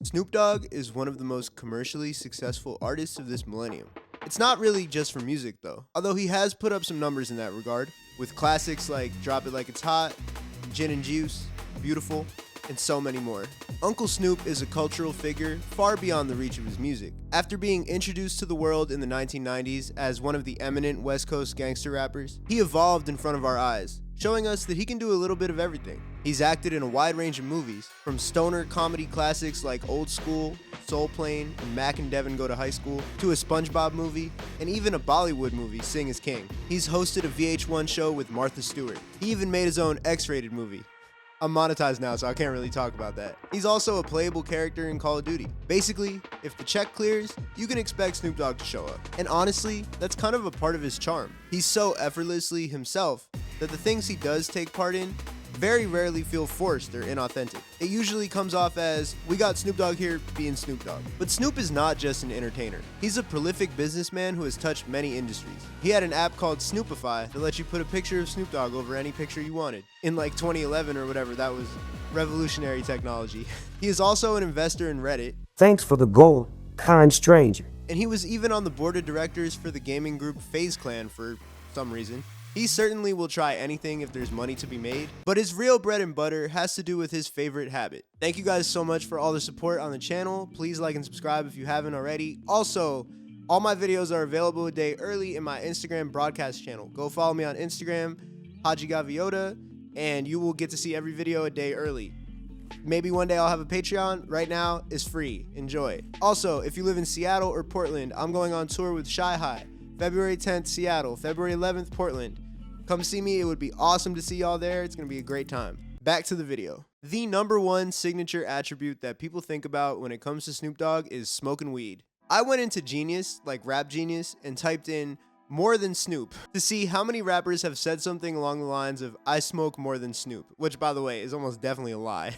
Snoop Dogg is one of the most commercially successful artists of this millennium. It's not really just for music though, although he has put up some numbers in that regard, with classics like Drop It Like It's Hot, Gin and Juice, Beautiful, and so many more. Uncle Snoop is a cultural figure far beyond the reach of his music. After being introduced to the world in the 1990s as one of the eminent West Coast gangster rappers, he evolved in front of our eyes, showing us that he can do a little bit of everything. He's acted in a wide range of movies, from stoner comedy classics like Old School, Soul Plane, and Mac and Devin Go to High School, to a SpongeBob movie, and even a Bollywood movie, Sing is King. He's hosted a VH1 show with Martha Stewart. He even made his own X-rated movie. I'm monetized now, so I can't really talk about that. He's also a playable character in Call of Duty. Basically, if the check clears, you can expect Snoop Dogg to show up. And honestly, that's kind of a part of his charm. He's so effortlessly himself that the things he does take part in very rarely feel forced or inauthentic. It usually comes off as, we got Snoop Dogg here being Snoop Dogg. But Snoop is not just an entertainer. He's a prolific businessman who has touched many industries. He had an app called Snoopify that lets you put a picture of Snoop Dogg over any picture you wanted. In like 2011 or whatever, that was revolutionary technology. He is also an investor in Reddit. Thanks for the gold, kind stranger. And he was even on the board of directors for the gaming group FaZe Clan for some reason. He certainly will try anything if there's money to be made, but his real bread and butter has to do with his favorite habit. Thank you guys so much for all the support on the channel. Please like and subscribe if you haven't already. Also, all my videos are available a day early in my Instagram broadcast channel. Go follow me on Instagram, HADJI, and you will get to see every video a day early. Maybe one day I'll have a Patreon. Right now, it's free. Enjoy. Also, if you live in Seattle or Portland, I'm going on tour with Shy High. February 10th, Seattle. February 11th, Portland. Come see me. It would be awesome to see y'all there. It's going to be a great time. Back to the video. The number one signature attribute that people think about when it comes to Snoop Dogg is smoking weed. I went into Genius, like Rap Genius, and typed in more than Snoop to see how many rappers have said something along the lines of I smoke more than Snoop, which by the way is almost definitely a lie.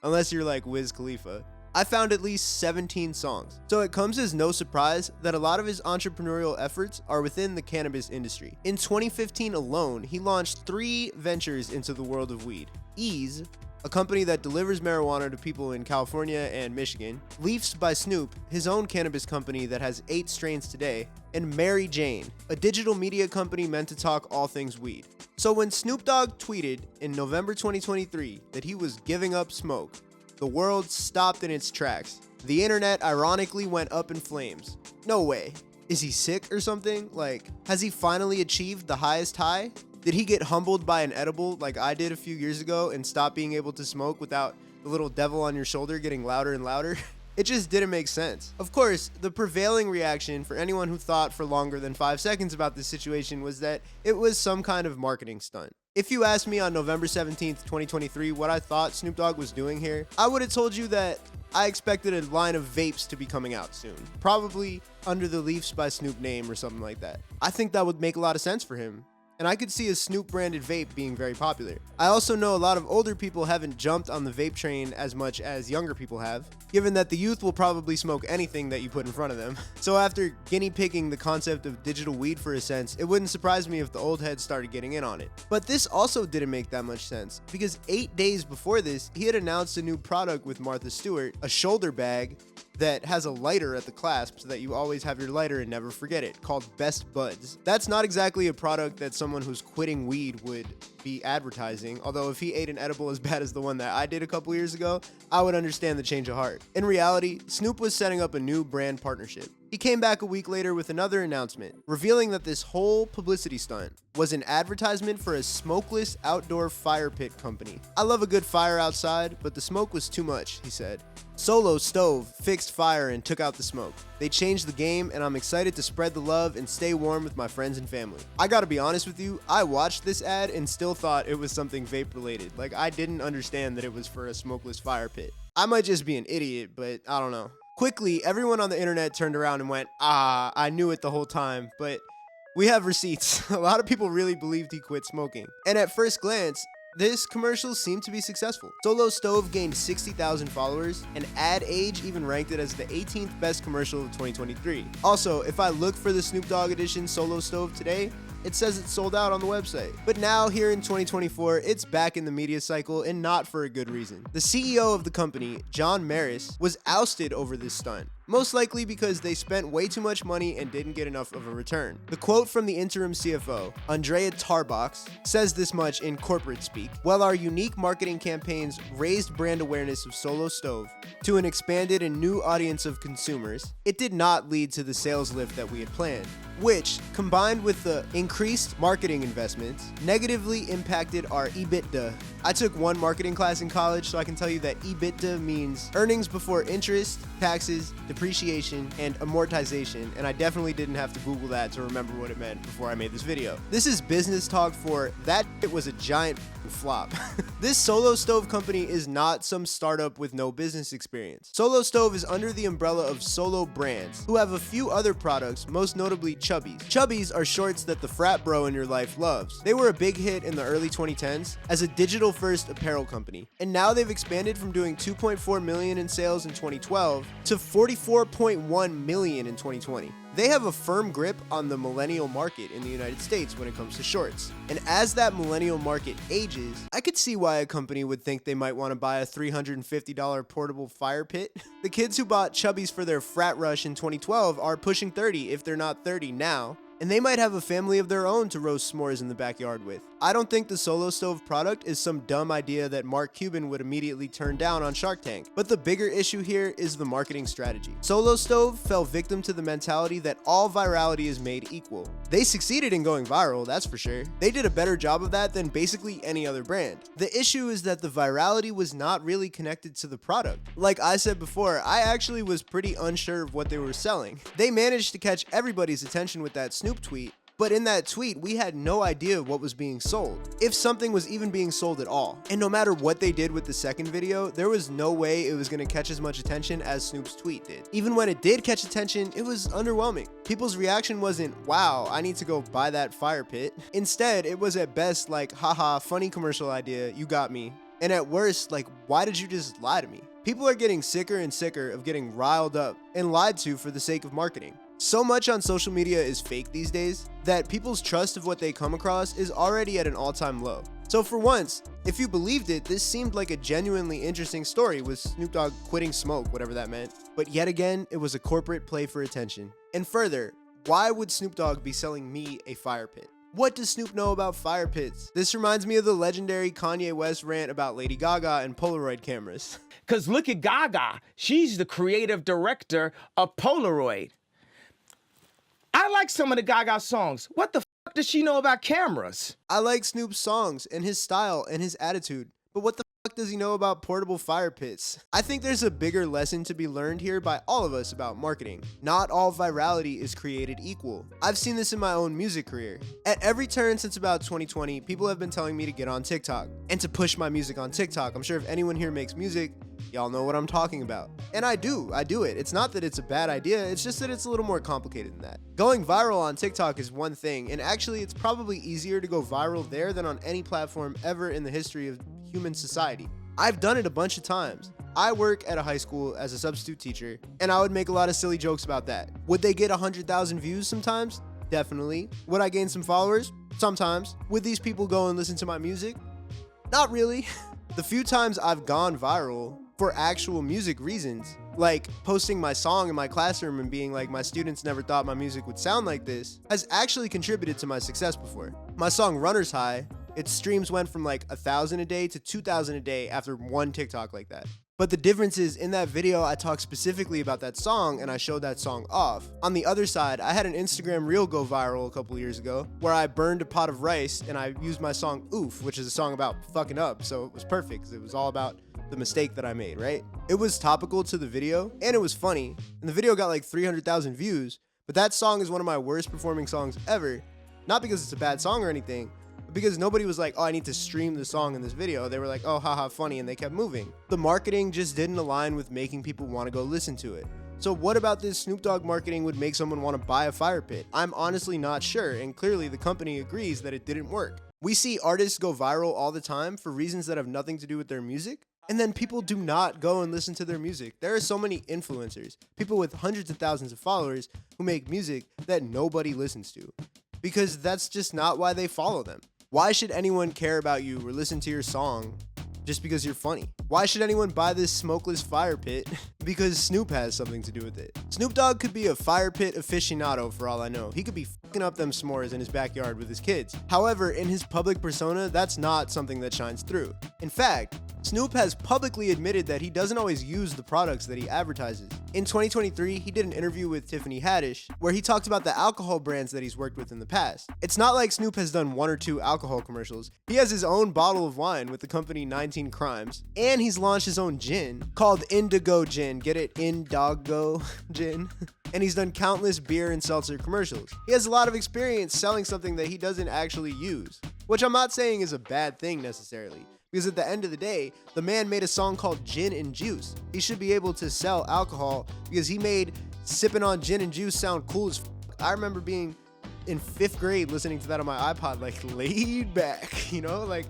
Unless you're like Wiz Khalifa. I found at least 17 songs. So it comes as no surprise that a lot of his entrepreneurial efforts are within the cannabis industry. In 2015 alone, he launched 3 ventures into the world of weed. Ease, a company that delivers marijuana to people in California and Michigan. Leafs by Snoop, his own cannabis company that has 8 strains today. And Mary Jane, a digital media company meant to talk all things weed. So when Snoop Dogg tweeted in November 2023 that he was giving up smoke, the world stopped in its tracks. The internet ironically went up in flames. No way. Is he sick or something? Like, has he finally achieved the highest high? Did he get humbled by an edible like I did a few years ago and stop being able to smoke without the little devil on your shoulder getting louder and louder? It just didn't make sense. Of course, the prevailing reaction for anyone who thought for longer than 5 seconds about this situation was that it was some kind of marketing stunt. If you asked me on November 17th, 2023 what I thought Snoop Dogg was doing here, I would have told you that I expected a line of vapes to be coming out soon. Probably under the Leafs by Snoop name or something like that. I think that would make a lot of sense for him. And I could see a Snoop branded vape being very popular. I also know a lot of older people haven't jumped on the vape train as much as younger people have, given that the youth will probably smoke anything that you put in front of them. So after guinea pigging the concept of digital weed for a sense, it wouldn't surprise me if the old heads started getting in on it. But this also didn't make that much sense, because 8 days before this, he had announced a new product with Martha Stewart, a shoulder bag that has a lighter at the clasp so that you always have your lighter and never forget it, called Best Buds. That's not exactly a product that someone who's quitting weed would be advertising, although if he ate an edible as bad as the one that I did a couple years ago, I would understand the change of heart. In reality, Snoop was setting up a new brand partnership. He came back a week later with another announcement, revealing that this whole publicity stunt was an advertisement for a smokeless outdoor fire pit company. I love a good fire outside, but the smoke was too much, he said. Solo Stove fixed fire and took out the smoke. They changed the game, and I'm excited to spread the love and stay warm with my friends and family. I gotta be honest with you, I watched this ad and still thought it was something vape related. Like, I didn't understand that it was for a smokeless fire pit. I might just be an idiot, but I don't know. Quickly, everyone on the internet turned around and went, I knew it the whole time, but we have receipts. A lot of people really believed he quit smoking. And at first glance, this commercial seemed to be successful. Solo Stove gained 60,000 followers, and Ad Age even ranked it as the 18th best commercial of 2023. Also, if I look for the Snoop Dogg edition Solo Stove today, it says it's sold out on the website. But now, here in 2024, it's back in the media cycle, and not for a good reason. The CEO of the company, John Maris, was ousted over this stunt, most likely because they spent way too much money and didn't get enough of a return. The quote from the interim CFO, Andrea Tarbox, says this much in corporate speak: "While our unique marketing campaigns raised brand awareness of Solo Stove to an expanded and new audience of consumers, it did not lead to the sales lift that we had planned, which, combined with the increased marketing investments, negatively impacted our EBITDA." I took one marketing class in college, so I can tell you that EBITDA means earnings before interest, taxes, depreciation, and amortization, and I definitely didn't have to Google that to remember what it meant before I made this video. This is business talk for that it was a giant flop. This Solo Stove company is not some startup with no business experience. Solo Stove is under the umbrella of Solo Brands, who have a few other products, most notably Chubbies. Chubbies are shorts that the frat bro in your life loves. They were a big hit in the early 2010s as a digital-first apparel company, and now they've expanded from doing $2.4 million in sales in 2012 to $44.1 million in 2020. They have a firm grip on the millennial market in the United States when it comes to shorts. And as that millennial market ages, I could see why a company would think they might want to buy a $350 portable fire pit. The kids who bought Chubbies for their frat rush in 2012 are pushing 30 if they're not 30 now, and they might have a family of their own to roast s'mores in the backyard with. I don't think the Solo Stove product is some dumb idea that Mark Cuban would immediately turn down on Shark Tank, but the bigger issue here is the marketing strategy. Solo Stove fell victim to the mentality that all virality is made equal. They succeeded in going viral, that's for sure. They did a better job of that than basically any other brand. The issue is that the virality was not really connected to the product. Like I said before, I actually was pretty unsure of what they were selling. They managed to catch everybody's attention with that Snoop tweet, but in that tweet, we had no idea what was being sold, if something was even being sold at all. And no matter what they did with the second video, there was no way it was going to catch as much attention as Snoop's tweet did. Even when it did catch attention, it was underwhelming. People's reaction wasn't, "Wow, I need to go buy that fire pit." Instead, it was at best like, "Haha, funny commercial idea, you got me." And at worst, like, "Why did you just lie to me?" People are getting sicker and sicker of getting riled up and lied to for the sake of marketing. So much on social media is fake these days that people's trust of what they come across is already at an all-time low. So for once, if you believed it, this seemed like a genuinely interesting story with Snoop Dogg quitting smoke, whatever that meant. But yet again, it was a corporate play for attention. And further, why would Snoop Dogg be selling me a fire pit? What does Snoop know about fire pits? This reminds me of the legendary Kanye West rant about Lady Gaga and Polaroid cameras. Because look at Gaga. She's the creative director of Polaroid. I like some of the Gaga songs. What the fuck does she know about cameras? I like Snoop's songs and his style and his attitude, but what the fuck does he know about portable fire pits? I think there's a bigger lesson to be learned here by all of us about marketing. Not all virality is created equal. I've seen this in my own music career. At every turn since about 2020, people have been telling me to get on TikTok and to push my music on TikTok. I'm sure if anyone here makes music, y'all know what I'm talking about. And I do it. It's not that it's a bad idea, it's just that it's a little more complicated than that. Going viral on TikTok is one thing, and actually it's probably easier to go viral there than on any platform ever in the history of human society. I've done it a bunch of times. I work at a high school as a substitute teacher, and I would make a lot of silly jokes about that. Would they get 100,000 views sometimes? Definitely. Would I gain some followers? Sometimes. Would these people go and listen to my music? Not really. The few times I've gone viral for actual music reasons, like posting my song in my classroom and being like, my students never thought my music would sound like this, has actually contributed to my success before. My song Runner's High, its streams went from like 1,000 a day to 2,000 a day after one TikTok like that. But the difference is, in that video, I talked specifically about that song and I showed that song off. On the other side, I had an Instagram reel go viral a couple years ago where I burned a pot of rice and I used my song Oof, which is a song about fucking up, so it was perfect because it was all about the mistake that I made, right? It was topical to the video and it was funny, and the video got like 300,000 views, but that song is one of my worst performing songs ever. Not because it's a bad song or anything, but because nobody was like, "Oh, I need to stream the song in this video." They were like, "Oh, haha, funny," and they kept moving. The marketing just didn't align with making people want to go listen to it. So what about this Snoop Dogg marketing would make someone want to buy a fire pit? I'm honestly not sure, and clearly the company agrees that it didn't work. We see artists go viral all the time for reasons that have nothing to do with their music, and then people do not go and listen to their music. There are so many influencers, people with hundreds of thousands of followers who make music that nobody listens to, because that's just not why they follow them. Why should anyone care about you or listen to your song just because you're funny? Why should anyone buy this smokeless fire pit because Snoop has something to do with it? Snoop Dogg could be a fire pit aficionado for all I know. He could be fucking up them s'mores in his backyard with his kids. However, in his public persona, that's not something that shines through. In fact, Snoop has publicly admitted that he doesn't always use the products that he advertises. In 2023, he did an interview with Tiffany Haddish where he talked about the alcohol brands that he's worked with in the past. It's not like Snoop has done 1 or 2 alcohol commercials. He has his own bottle of wine with the company 19 Crimes, and he's launched his own gin called Indigo Gin. Get it? Indigo Gin. And he's done countless beer and seltzer commercials. He has a lot of experience selling something that he doesn't actually use, which I'm not saying is a bad thing necessarily. Because at the end of the day, the man made a song called Gin and Juice. He should be able to sell alcohol because he made sipping on gin and juice sound cool as f. I remember being in 5th grade listening to that on my iPod, like laid back, you know? Like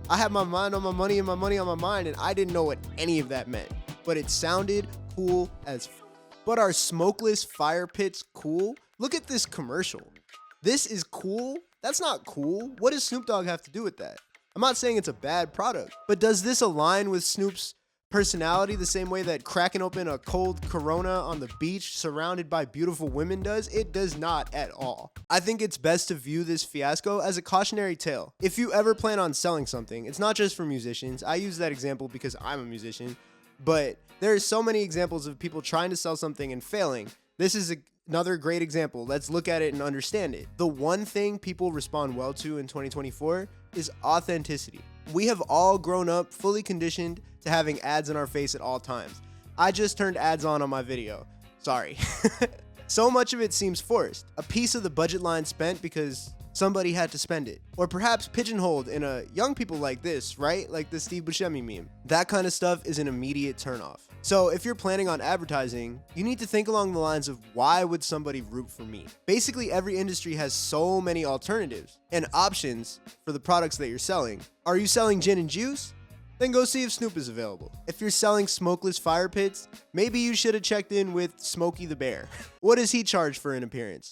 I had my mind on my money and my money on my mind, and I didn't know what any of that meant. But it sounded cool as f. But are smokeless fire pits cool? Look at this commercial. This is cool? That's not cool. What does Snoop Dogg have to do with that? I'm not saying it's a bad product, but does this align with Snoop's personality the same way that cracking open a cold Corona on the beach surrounded by beautiful women does? It does not at all. I think it's best to view this fiasco as a cautionary tale. If you ever plan on selling something, it's not just for musicians. I use that example because I'm a musician, but there are so many examples of people trying to sell something and failing. This is another great example. Let's look at it and understand it. The one thing people respond well to in 2024 is authenticity. We have all grown up fully conditioned to having ads in our face at all times. I just turned ads on my video. Sorry. So much of it seems forced. A piece of the budget line spent because somebody had to spend it. Or perhaps pigeonholed in a young people like this, right? Like the Steve Buscemi meme. That kind of stuff is an immediate turnoff. So if you're planning on advertising, you need to think along the lines of why would somebody root for me? Basically, every industry has so many alternatives and options for the products that you're selling. Are you selling gin and juice? Then go see if Snoop is available. If you're selling smokeless fire pits, maybe you should have checked in with Smokey the Bear. What does he charge for an appearance?